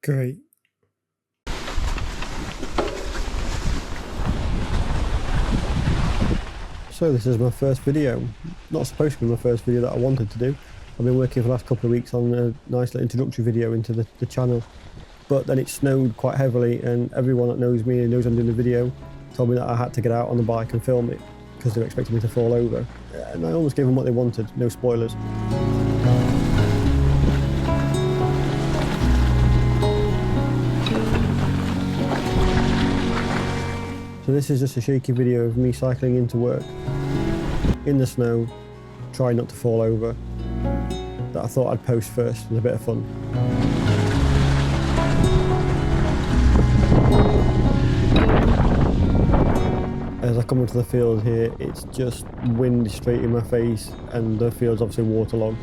Great. So this is my first video. Not supposed to be my first video that I wanted to do. I've been working for the last couple of weeks on a nice little introductory video into the channel. But then it snowed quite heavily, and everyone that knows me and knows I'm doing the video told me that I had to get out on the bike and film it because they were expecting me to fall over. And I almost gave them what they wanted, no spoilers. So this is just a shaky video of me cycling into work in the snow, trying not to fall over, that I thought I'd post first. It was a bit of fun. As I come onto the field here, it's just wind straight in my face, and the field's obviously waterlogged.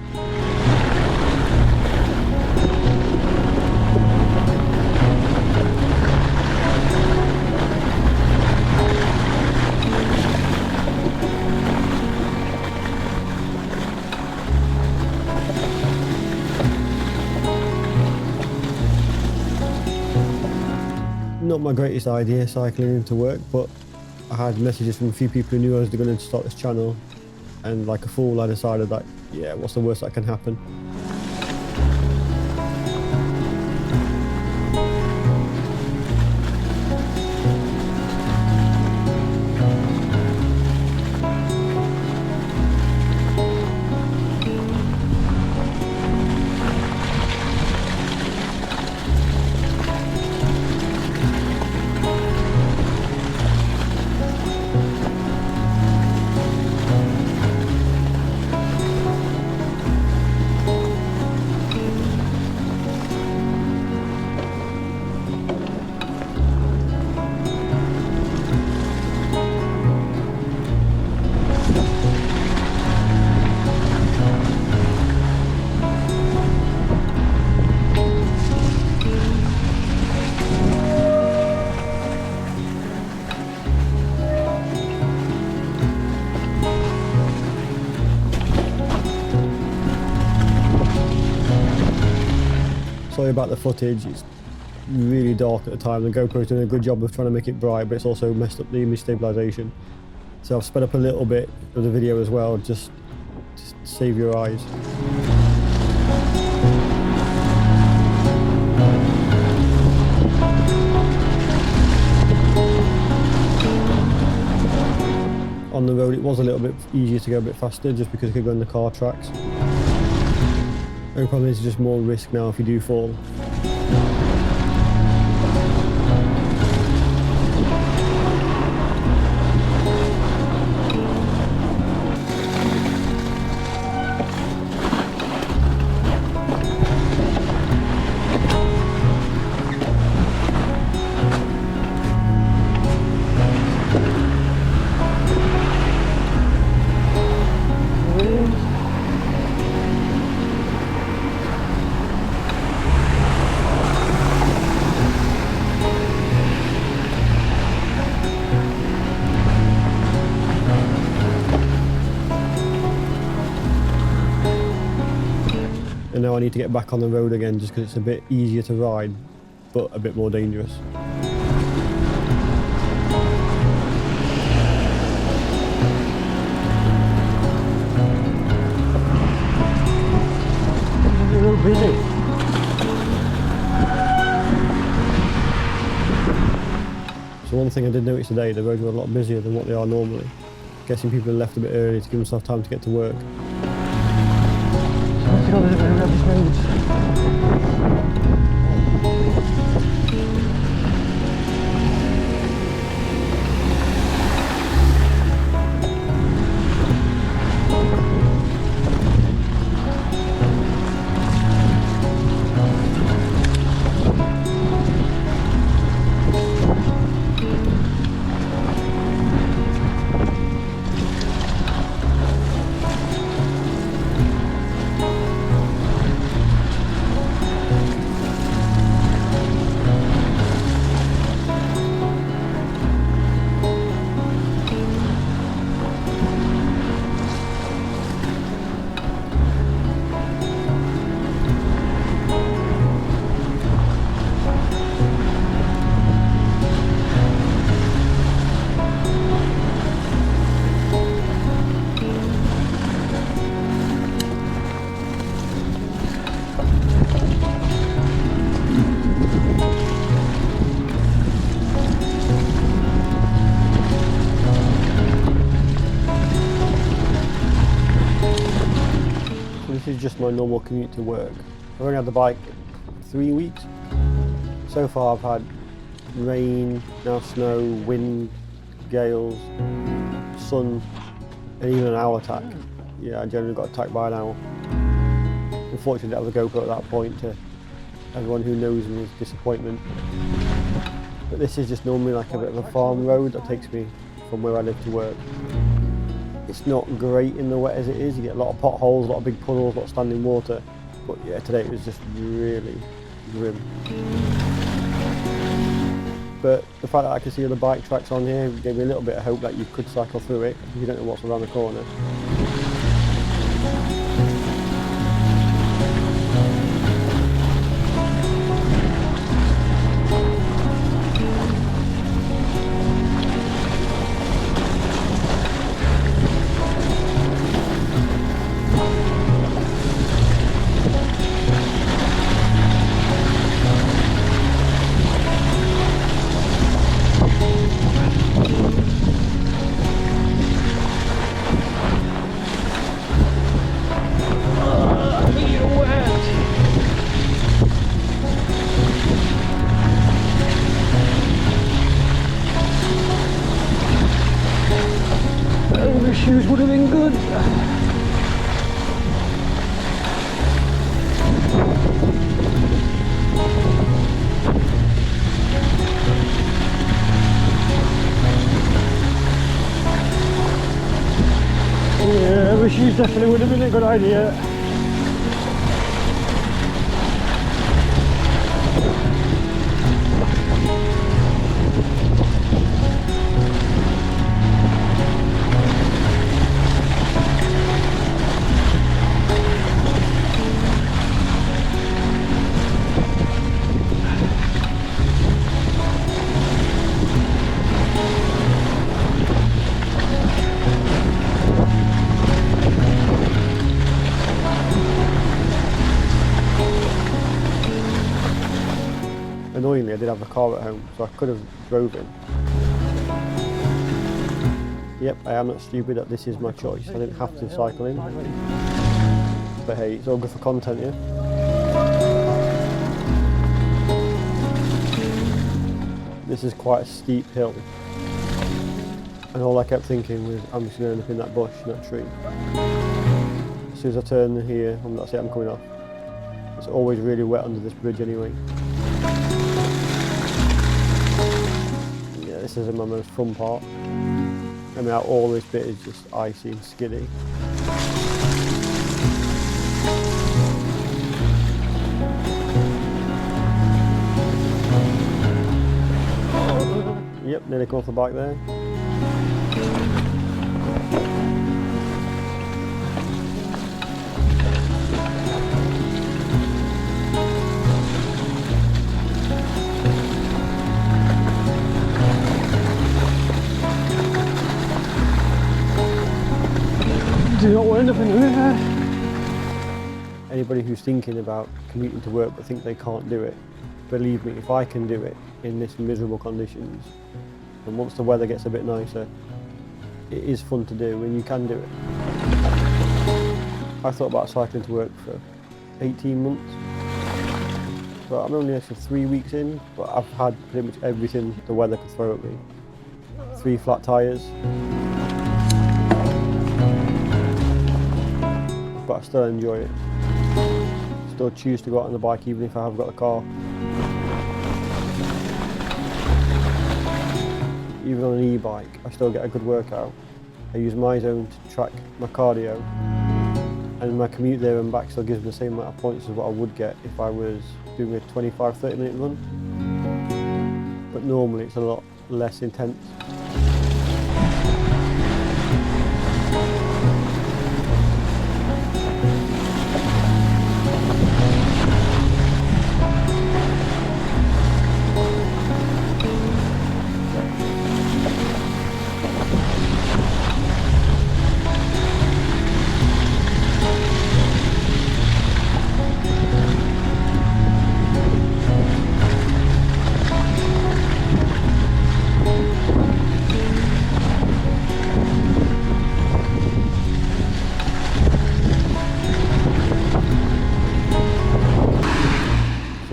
Not my greatest idea cycling into work, but I had messages from a few people who knew I was going to start this channel, and like a fool I decided that, yeah, what's the worst that can happen? Sorry about the footage, it's really dark at the time. The GoPro's doing a good job of trying to make it bright, but it's also messed up the image stabilization. So I've sped up a little bit of the video as well, just to save your eyes. On the road it was a little bit easier to go a bit faster just because I could go in the car tracks. The problem is just more risk now if you do fall. And now I need to get back on the road again just because it's a bit easier to ride, but a bit more dangerous. It's a little busy. So one thing I did notice today, the roads were a lot busier than what they are normally. Guessing people have left a bit early to give themselves time to get to work. is just my normal commute to work. I've only had the bike 3 weeks. So far I've had rain, now snow, wind, gales, sun, and even an owl attack. Yeah, I generally got attacked by an owl. Unfortunately I didn't have a GoPro at that point, to everyone who knows me's disappointment. But this is just normally like a bit of a farm road that takes me from where I live to work. It's not great in the wet as it is. You get a lot of potholes, a lot of big puddles, a lot of standing water. But yeah, today it was just really grim. But the fact that I can see the bike tracks on here gave me a little bit of hope that you could cycle through it if you don't know what's around the corner. Shoes would have been good. Yeah, the shoes definitely would have been a good idea. Annoyingly, I did have a car at home, so I could have drove in. Yep, I am not stupid that this is my choice. I didn't have to cycle in. But hey, it's all good for content, yeah? This is quite a steep hill. And all I kept thinking was, I'm just going to end up in that bush, in that tree. As soon as I turn here, that's it, I'm coming off. It's always really wet under this bridge anyway. This isn't my most fun part. I mean, all this bit is just icy and skiddy. Yep, nearly come off the bike there. Do not end up in there. Anybody who's thinking about commuting to work but think they can't do it, believe me, if I can do it in this miserable conditions, and once the weather gets a bit nicer, it is fun to do and you can do it. I thought about cycling to work for 18 months, but I'm only actually 3 weeks in, but I've had pretty much everything the weather could throw at me. 3 flat tyres, but I still enjoy it. Still choose to go out on the bike even if I have got a car. Even on an e-bike, I still get a good workout. I use my zone to track my cardio, and my commute there and back still gives me the same amount of points as what I would get if I was doing a 25-30 minute run. But normally it's a lot less intense.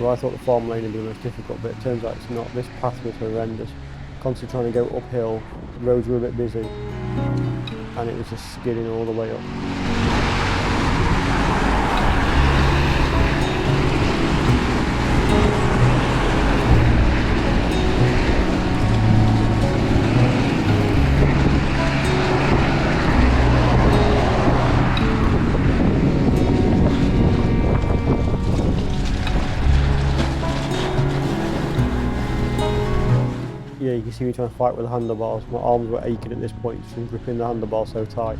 I thought the farm lane would be the most difficult, but it turns out it's not. This path was horrendous. Constantly trying to go uphill, the roads were a bit busy, and it was just skidding all the way up. Yeah, you can see me trying to fight with the handlebars. My arms were aching at this point from gripping the handlebar so tight.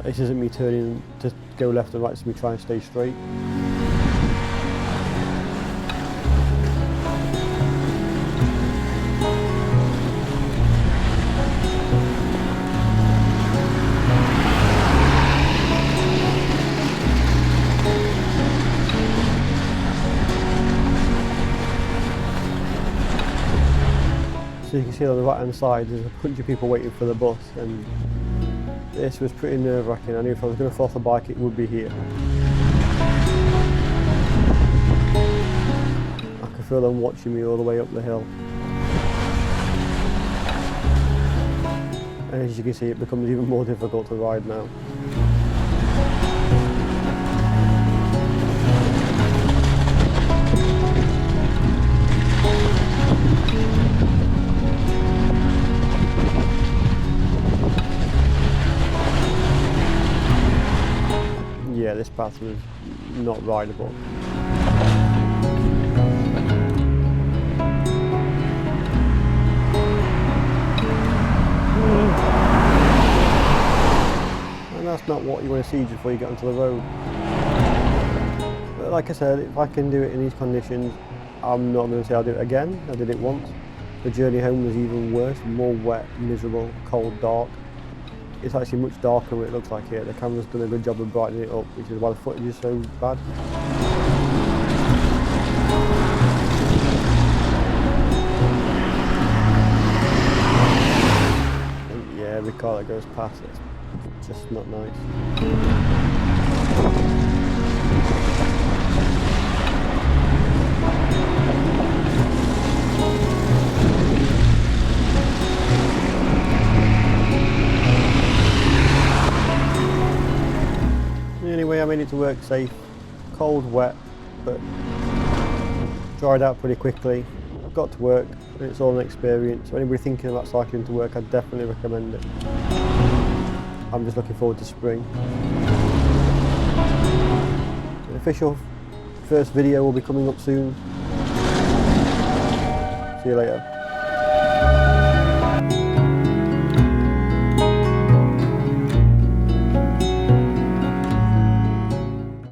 This isn't me turning to go left and right, it's me trying to stay straight. So you can see on the right hand side there's a bunch of people waiting for the bus, and this was pretty nerve wracking. I knew if I was going to fall off the bike it would be here. I could feel them watching me all the way up the hill. And as you can see, it becomes even more difficult to ride now. Yeah, this path was not rideable. And that's not what you want to see before you get onto the road. But like I said, if I can do it in these conditions, I'm not going to say I'll do it again. I did it once. The journey home was even worse, more wet, miserable, cold, dark. It's actually much darker than it looks like here. The camera's done a good job of brightening it up, which is why the footage is so bad. And yeah, every car that goes past it's just not nice. Anyway, I made it to work safe, cold, wet, but dried out pretty quickly. Got to work, and it's all an experience. So anybody thinking about cycling to work, I'd definitely recommend it. I'm just looking forward to spring. The official first video will be coming up soon. See you later.